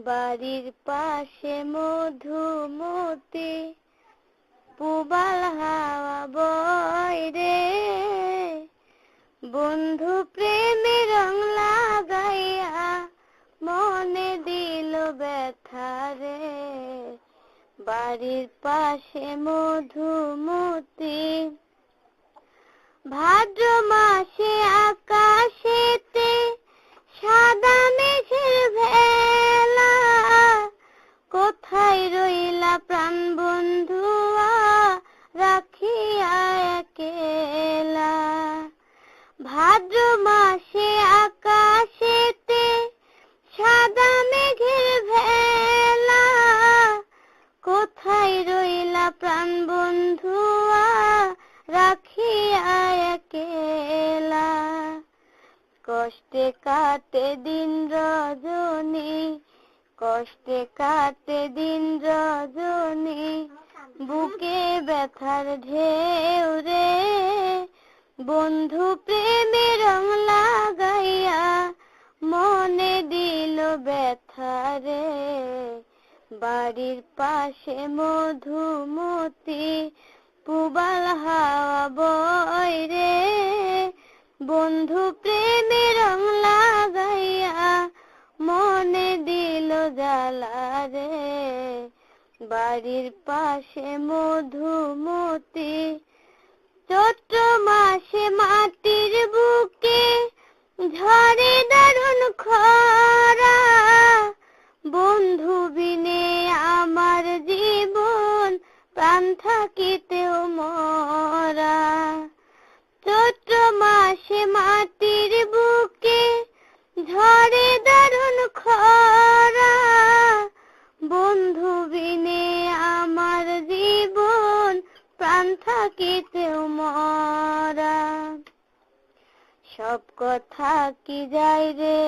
বাড়ির পাশে মধুমতি পুবাল হাওয়া বয় রে, বন্ধু প্রেমে রং লাগাইয়া মনে দিল ব্যথা রে। বাড়ির পাশে মধুমতি ভাদ্র মাসে আকাশেতে সাদা মেঘের ভেলা, কোথায় রইলা প্রাণ বন্ধুয়া রাখিয়া একেলা। ভাদ্র মাসে আকাশেতে সাদা মেঘের ভেলা, কোথায় রইলা প্রাণ বন্ধুয়া রাখিয়া একেলা। কষ্টে কাটে দিন রজনী, কষ্টে কাটে দিন রজনী, বুকে ব্যথার ঢেউ রে, বন্ধু প্রেমে রং লাগাইয়া মনে দিল ব্যথা রে। বাড়ির পাশে মধুমতি পুবাল হাওয়া বয় রে, বন্ধু প্রেমে রং লাগাইয়া মনে দিল জ্বালা রে। বাড়ির পাশে মধুমতি চৈত্র মাসে মাটির বুকে ঝরে দারুণ খরা, বন্ধু বিনে আমার জীবন প্রাণ থাকিতেও মরা। চৈত্র মাসে মাটির বুকে ঝরে দারুণ খরা, বন্ধু বিনে আমার জীবন প্রাণ থাকিতেও মরা। সব কথা কি যায় রে